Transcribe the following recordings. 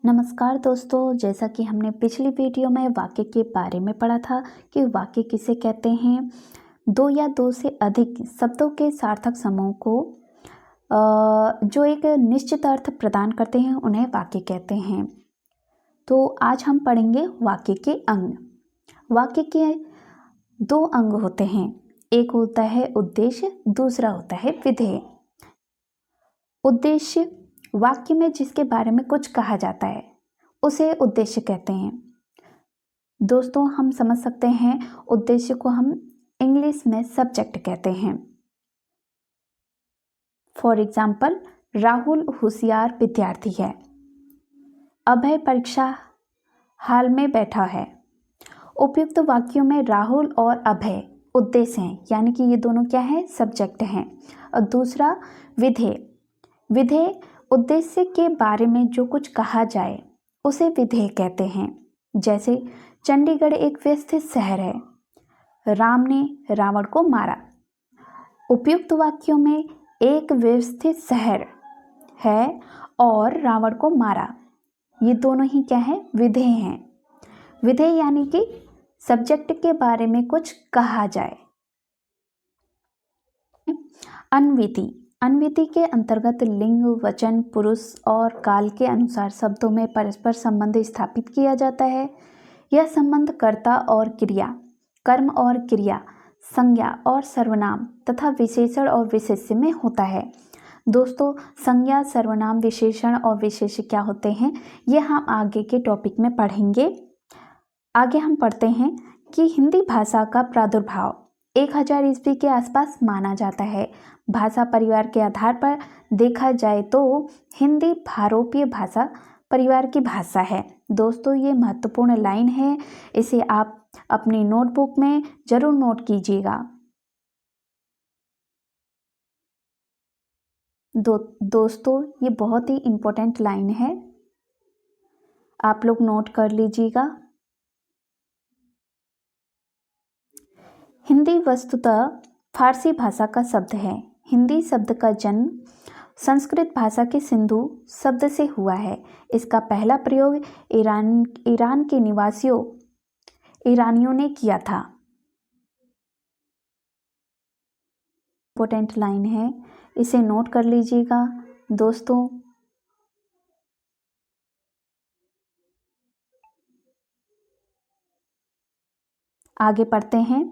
नमस्कार दोस्तों, जैसा कि हमने पिछली वीडियो में वाक्य के बारे में पढ़ा था कि वाक्य किसे कहते हैं। दो या दो से अधिक शब्दों के सार्थक समूह को जो एक निश्चित अर्थ प्रदान करते हैं उन्हें वाक्य कहते हैं। तो आज हम पढ़ेंगे वाक्य के अंग। वाक्य के दो अंग होते हैं, एक होता है उद्देश्य, दूसरा होता है विधेय। उद्देश्य वाक्य में जिसके बारे में कुछ कहा जाता है उसे उद्देश्य कहते हैं। दोस्तों, हम समझ सकते हैं उद्देश्य को हम इंग्लिश में सब्जेक्ट कहते हैं। फॉर एग्जाम्पल, राहुल होशियार विद्यार्थी है। अभय परीक्षा हाल में बैठा है। उपयुक्त वाक्यों में राहुल और अभय उद्देश्य हैं, यानी कि ये दोनों क्या है, सब्जेक्ट हैं। और दूसरा विधेय। विधेय उद्देश्य के बारे में जो कुछ कहा जाए उसे विधेय कहते हैं। जैसे चंडीगढ़ एक व्यवस्थित शहर है, राम ने रावण को मारा। उपयुक्त वाक्यों में एक व्यवस्थित शहर है और रावण को मारा, ये दोनों ही क्या है, विधेय हैं। विधेय यानी कि सब्जेक्ट के बारे में कुछ कहा जाए। अन्विति। अन्विति के अंतर्गत लिंग, वचन, पुरुष और काल के अनुसार शब्दों में परस्पर संबंध स्थापित किया जाता है। यह संबंध कर्ता और क्रिया, कर्म और क्रिया, संज्ञा और सर्वनाम तथा विशेषण और विशेष्य में होता है। दोस्तों, संज्ञा, सर्वनाम, विशेषण और विशेष्य क्या होते हैं, ये हम आगे के टॉपिक में पढ़ेंगे। आगे हम पढ़ते हैं कि हिंदी भाषा का प्रादुर्भाव 1000 ईस्वी के आसपास माना जाता है। भाषा परिवार के आधार पर देखा जाए तो हिंदी भारोपीय भाषा परिवार की भाषा है। दोस्तों, ये महत्वपूर्ण लाइन है, इसे आप अपनी नोटबुक में जरूर नोट कीजिएगा। दोस्तों, ये बहुत ही इम्पोर्टेंट लाइन है, आप लोग नोट कर लीजिएगा। हिंदी वस्तुतः फारसी भाषा का शब्द है। हिंदी शब्द का जन्म संस्कृत भाषा के सिंधु शब्द से हुआ है। इसका पहला प्रयोग ईरान के ईरानियों ने किया था। इम्पोर्टेंट लाइन है, इसे नोट कर लीजिएगा। दोस्तों, आगे पढ़ते हैं।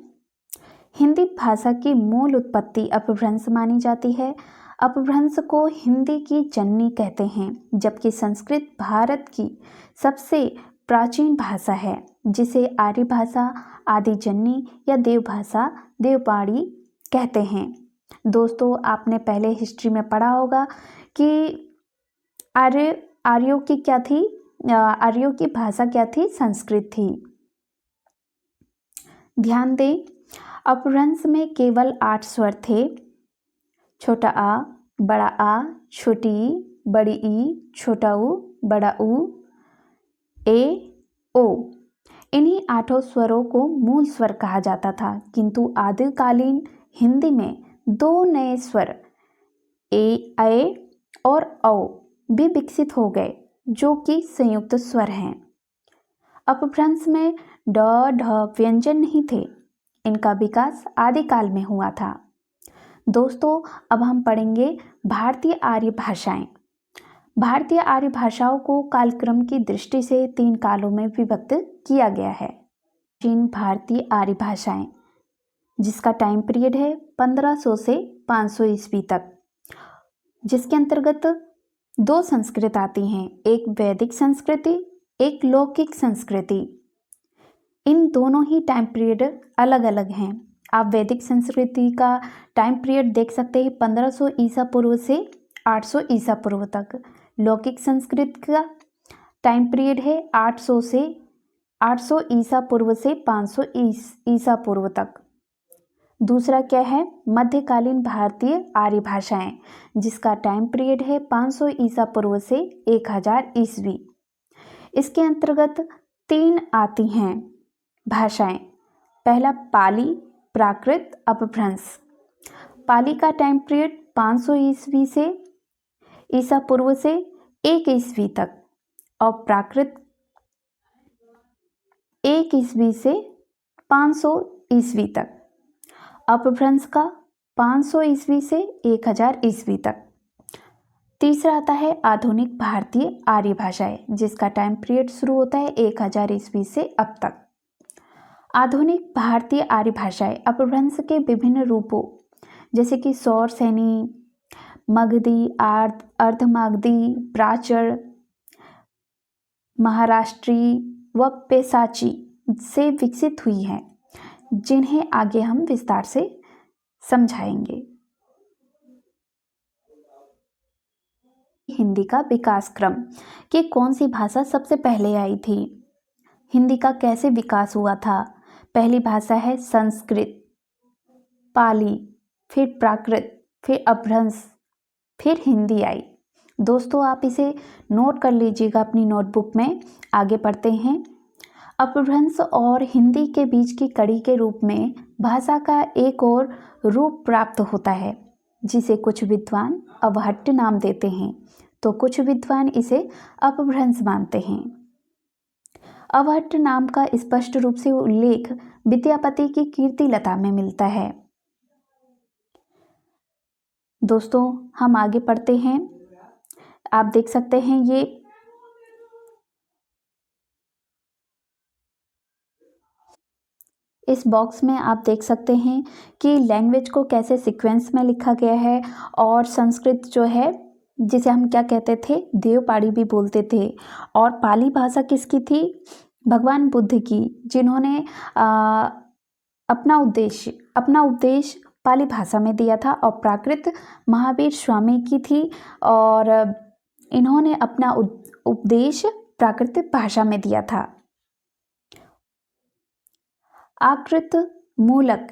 हिंदी भाषा की मूल उत्पत्ति अपभ्रंश मानी जाती है। अपभ्रंश को हिंदी की जननी कहते हैं, जबकि संस्कृत भारत की सबसे प्राचीन भाषा है, जिसे आर्य भाषा, आदि जननी या देवभाषा, देवपाड़ी कहते हैं। दोस्तों, आपने पहले हिस्ट्री में पढ़ा होगा कि आर्यों की क्या थी, आर्यों की भाषा क्या थी, संस्कृत थी। ध्यान दें, अपभ्रंश में केवल 8 स्वर थे, छोटा आ, बड़ा आ, छोटी ई, बड़ी ई, छोटा ऊ, बड़ा ऊ, ए, ओ। इन्हीं 8 स्वरों को मूल स्वर कहा जाता था, किंतु आदिकालीन हिंदी में 2 नए स्वर ए, और औ भी विकसित हो गए, जो कि संयुक्त स्वर हैं। अपभ्रंश में ड, ढ व्यंजन नहीं थे, इनका विकास आदिकाल में हुआ था। दोस्तों, अब हम पढ़ेंगे भारतीय आर्य भाषाएं। भारतीय आर्य भाषाओं को कालक्रम की दृष्टि से 3 कालों में विभक्त किया गया है। प्राचीन भारतीय आर्य भाषाएं, जिसका टाइम पीरियड है 1500 से 500 ईस्वी तक, जिसके अंतर्गत 2 संस्कृत आती हैं, एक वैदिक संस्कृति, एक लौकिक संस्कृति। इन दोनों ही टाइम पीरियड अलग अलग हैं। आप वैदिक संस्कृति का टाइम पीरियड देख सकते हैं 1500 ईसा पूर्व से 800 ईसा पूर्व तक। लौकिक संस्कृत का टाइम पीरियड है 800 ईसा पूर्व से 500 ईसा पूर्व तक। दूसरा क्या है, मध्यकालीन भारतीय आर्य भाषाएं, जिसका टाइम पीरियड है 500 ईसा पूर्व से 1000 ईस्वी। इसके अंतर्गत 3 आती हैं भाषाएं। पहला पाली, प्राकृत, अपभ्रंश। पाली का टाइम पीरियड 500 ईस्वी से ईसा पूर्व से 1 ईस्वी तक और प्राकृत 1 ईस्वी से 500 ईस्वी तक। अपभ्रंश का 500 ईस्वी से 1000 ईस्वी तक। तीसरा आता है आधुनिक भारतीय आर्य भाषाएं, जिसका टाइम पीरियड शुरू होता है 1000 ईस्वी से अब तक। आधुनिक भारतीय आर्य भाषाएं अपभ्रंश के विभिन्न रूपों जैसे कि सौर सैनी, मगधी, अर्धमागधी, प्राचर, महाराष्ट्री व पेशाची से विकसित हुई हैं, जिन्हें आगे हम विस्तार से समझाएंगे। हिंदी का विकास क्रम कि कौन सी भाषा सबसे पहले आई थी, हिंदी का कैसे विकास हुआ था। पहली भाषा है संस्कृत, पाली, फिर प्राकृत, फिर अपभ्रंश, फिर हिंदी आई। दोस्तों आप इसे नोट कर लीजिएगा अपनी नोटबुक में। आगे पढ़ते हैं। अपभ्रंश और हिंदी के बीच की कड़ी के रूप में भाषा का एक और रूप प्राप्त होता है, जिसे कुछ विद्वान अवहट्ट नाम देते हैं, तो कुछ विद्वान इसे अपभ्रंश मानते हैं। अवहट्ट नाम का स्पष्ट रूप से उल्लेख विद्यापति की कीर्तिलता में मिलता है। दोस्तों हम आगे पढ़ते हैं। आप देख सकते हैं ये इस बॉक्स में आप देख सकते हैं कि लैंग्वेज को कैसे सीक्वेंस में लिखा गया है। और संस्कृत जो है, जिसे हम क्या कहते थे, देवपाड़ी भी बोलते थे। और पाली भाषा किसकी थी? भगवान बुद्ध की, जिन्होंने अपना उपदेश पाली भाषा में दिया था। और प्राकृत महावीर स्वामी की थी और इन्होंने अपना उपदेश प्राकृतिक भाषा में दिया था। आकृत मूलक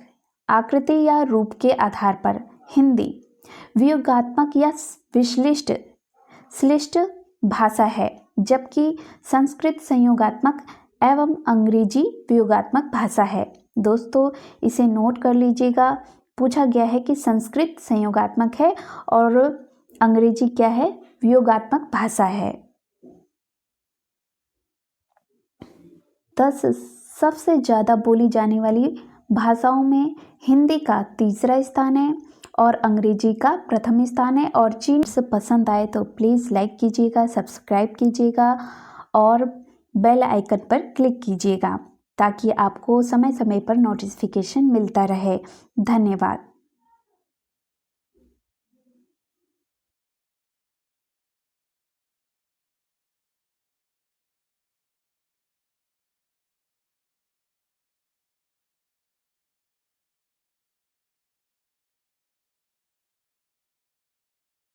आकृति या रूप के आधार पर हिंदी वियोगात्मक या श्लिष्ट भाषा है, जबकि संस्कृत संयोगात्मक एवं अंग्रेजी वियोगात्मक भाषा है। दोस्तों इसे नोट कर लीजिएगा। पूछा गया है कि संस्कृत संयोगात्मक है और अंग्रेजी क्या है? वियोगात्मक भाषा है। 10 सबसे ज़्यादा बोली जाने वाली भाषाओं में हिंदी का तीसरा स्थान है और अंग्रेजी का प्रथम स्थान है। और चीन से पसंद आए तो प्लीज़ लाइक कीजिएगा, सब्सक्राइब कीजिएगा और बेल आइकन पर क्लिक कीजिएगा, ताकि आपको समय समय पर नोटिफिकेशन मिलता रहे। धन्यवाद।